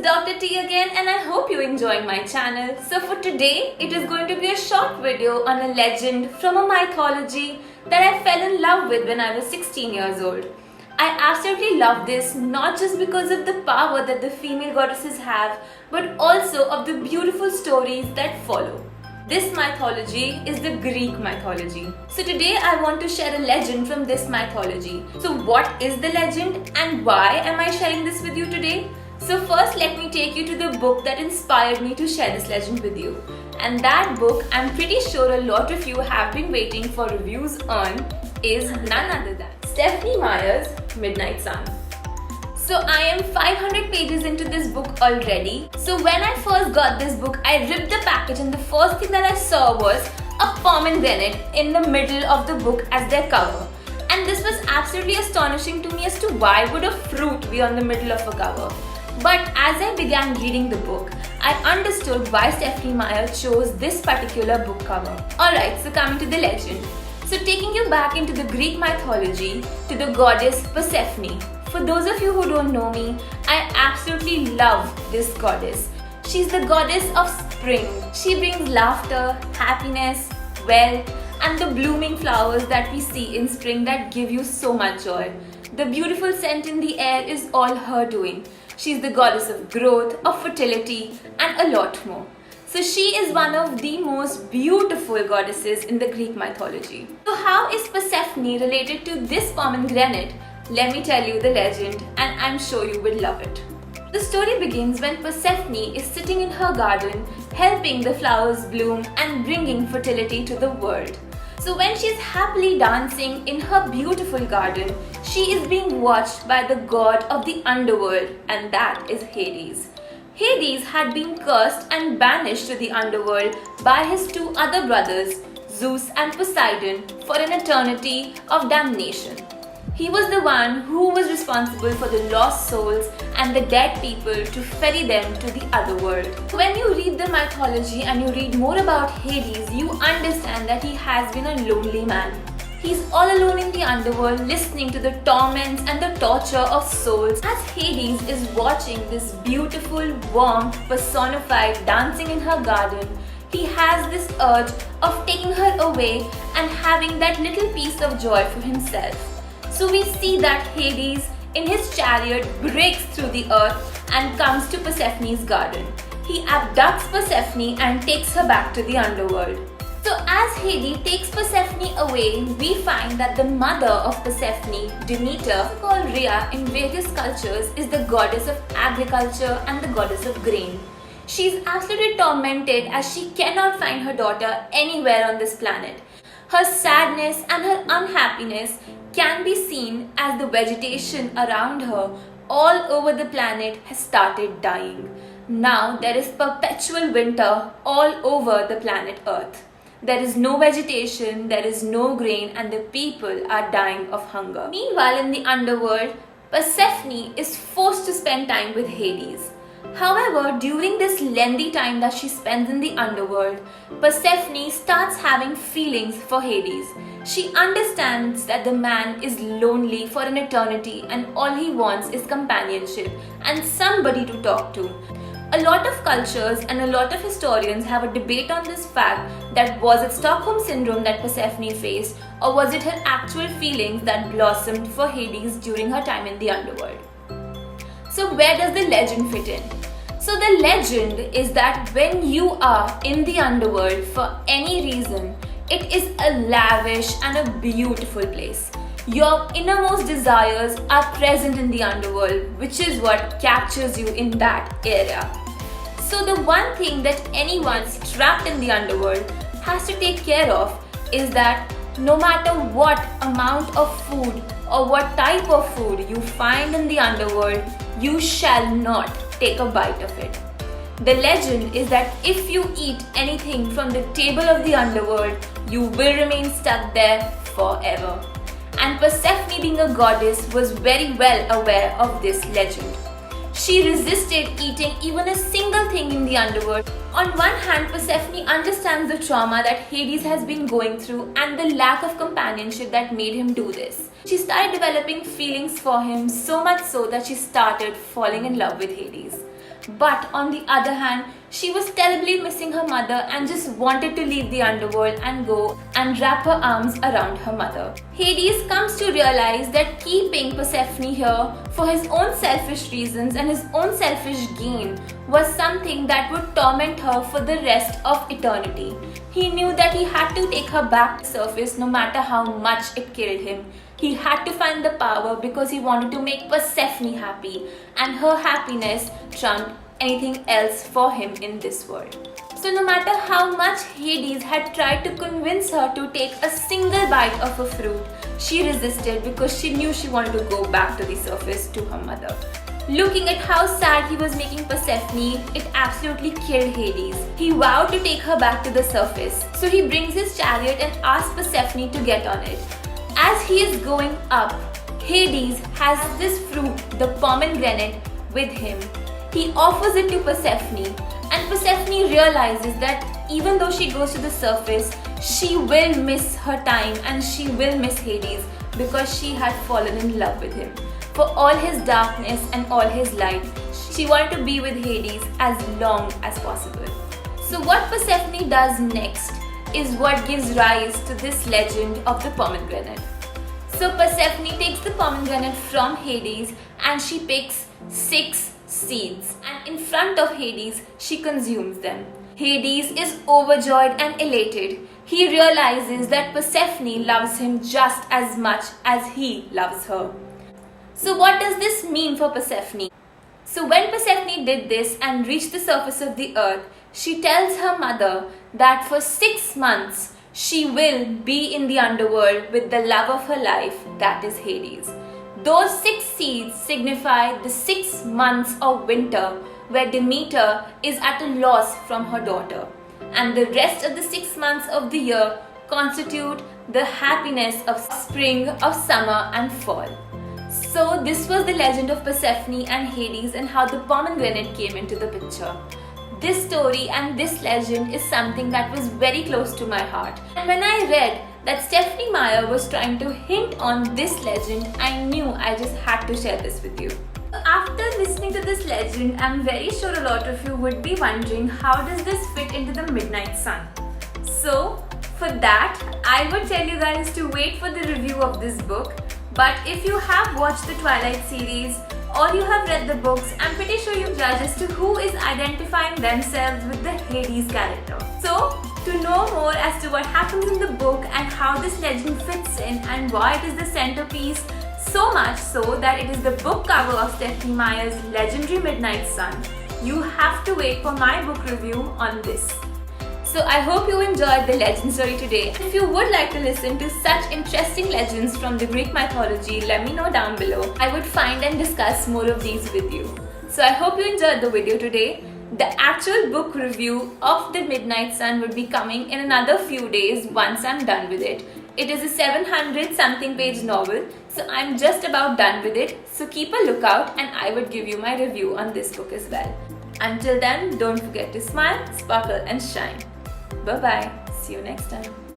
is Dr. T again and I hope you're enjoying my channel. So for today, it is going to be a short video on a legend from a mythology that I fell in love with when I was 16 years old. I absolutely love this not just because of the power that the female goddesses have, but also of the beautiful stories that follow. This mythology is the Greek mythology. So today I want to share a legend from this mythology. So what is the legend and why am I sharing this with you today? So first let me take you to the book that inspired me to share this legend with you. And that book, I'm pretty sure a lot of you have been waiting for reviews on, is none other than Stephenie Meyer's Midnight Sun. So I am 500 pages into this book already. So when I first got this book, I ripped the package and the first thing that I saw was a pomegranate in the middle of the book as their cover. And this was absolutely astonishing to me as to why would a fruit be on the middle of a cover. But as I began reading the book, I understood why Stephenie Meyer chose this particular book cover. Alright, so coming to the legend. So taking you back into the Greek mythology to the goddess Persephone. For those of you who don't know me, I absolutely love this goddess. She's the goddess of spring. She brings laughter, happiness, wealth, and the blooming flowers that we see in spring that give you so much joy. The beautiful scent in the air is all her doing. She's the goddess of growth, of fertility, and a lot more. So she is one of the most beautiful goddesses in the Greek mythology. So how is Persephone related to this pomegranate? Let me tell you the legend and I'm sure you will love it. The story begins when Persephone is sitting in her garden, helping the flowers bloom and bringing fertility to the world. So when she is happily dancing in her beautiful garden, she is being watched by the god of the underworld, and that is Hades. Hades had been cursed and banished to the underworld by his two other brothers, Zeus and Poseidon, for an eternity of damnation. He was the one who was responsible for the lost souls and the dead people to ferry them to the other world. When you read the mythology and you read more about Hades, you understand that he has been a lonely man. He's all alone in the underworld listening to the torments and the torture of souls as Hades is watching this beautiful, warm, personified dancing in her garden. He has this urge of taking her away and having that little piece of joy for himself. So we see that Hades in his chariot breaks through the earth and comes to Persephone's garden. He abducts Persephone and takes her back to the underworld. So as Hades takes Persephone away, we find that the mother of Persephone, Demeter, called Rhea in various cultures, is the goddess of agriculture and the goddess of grain. She is absolutely tormented as she cannot find her daughter anywhere on this planet. Her sadness and her unhappiness can be seen as the vegetation around her all over the planet has started dying. Now there is perpetual winter all over the planet Earth. There is no vegetation, there is no grain, and the people are dying of hunger. Meanwhile, in the underworld, Persephone is forced to spend time with Hades. However, during this lengthy time that she spends in the underworld, Persephone starts having feelings for Hades. She understands that the man is lonely for an eternity and all he wants is companionship and somebody to talk to. A lot of cultures and a lot of historians have a debate on this fact that was it Stockholm Syndrome that Persephone faced, or was it her actual feelings that blossomed for Hades during her time in the underworld. So where does the legend fit in? So the legend is that when you are in the underworld for any reason, it is a lavish and a beautiful place. Your innermost desires are present in the underworld, which is what captures you in that area. So the one thing that anyone trapped in the underworld has to take care of is that no matter what amount of food or what type of food you find in the underworld, you shall not take a bite of it. The legend is that if you eat anything from the table of the underworld, you will remain stuck there forever. And Persephone, being a goddess, was very well aware of this legend. She resisted eating even a single thing in the underworld. On one hand, Persephone understands the trauma that Hades has been going through and the lack of companionship that made him do this. She started developing feelings for him, so much so that she started falling in love with Hades. But on the other hand, she was terribly missing her mother and just wanted to leave the underworld and go and wrap her arms around her mother. Hades comes to realize that keeping Persephone here for his own selfish reasons and his own selfish gain was something that would torment her for the rest of eternity. He knew that he had to take her back to the surface no matter how much it killed him. He had to find the power because he wanted to make Persephone happy, and her happiness trumped anything else for him in this world. So no matter how much Hades had tried to convince her to take a single bite of a fruit, she resisted because she knew she wanted to go back to the surface to her mother. Looking at how sad he was making Persephone, it absolutely killed Hades. He vowed to take her back to the surface. So he brings his chariot and asks Persephone to get on it. As he is going up, Hades has this fruit, the pomegranate, with him. He offers it to Persephone, and Persephone realizes that even though she goes to the surface, she will miss her time and she will miss Hades because she had fallen in love with him. For all his darkness and all his light, she wanted to be with Hades as long as possible. So what Persephone does next is what gives rise to this legend of the pomegranate. So Persephone takes the pomegranate from Hades and she picks 6 seeds, and in front of Hades she consumes them. Hades is overjoyed and elated. He realizes that Persephone loves him just as much as he loves her. So what does this mean for Persephone? So when Persephone did this and reached the surface of the earth, she tells her mother that for 6 months she will be in the underworld with the love of her life, that is Hades. Those 6 seeds signify the 6 months of winter where Demeter is at a loss from her daughter, and the rest of the 6 months of the year constitute the happiness of spring, of summer and fall. So this was the legend of Persephone and Hades and how the pomegranate came into the picture. This story and this legend is something that was very close to my heart. And when I read that Stephenie Meyer was trying to hint on this legend, I knew I just had to share this with you. After listening to this legend, I'm very sure a lot of you would be wondering how does this fit into the Midnight Sun. So for that, I would tell you guys to wait for the review of this book. But if you have watched the Twilight series or you have read the books, I'm pretty sure you judge as to who is identifying themselves with the Hades character. So, to know more as to what happens in the book and how this legend fits in and why it is the centerpiece, so much so that it is the book cover of Stephenie Meyer's legendary Midnight Sun, you have to wait for my book review on this. So I hope you enjoyed the legend story today. If you would like to listen to such interesting legends from the Greek mythology, let me know down below. I would find and discuss more of these with you. So I hope you enjoyed the video today. The actual book review of The Midnight Sun will be coming in another few days once I'm done with it. It is a 700 something page novel, so I'm just about done with it. So keep a lookout and I would give you my review on this book as well. Until then, don't forget to smile, sparkle and shine. Bye bye. See you next time.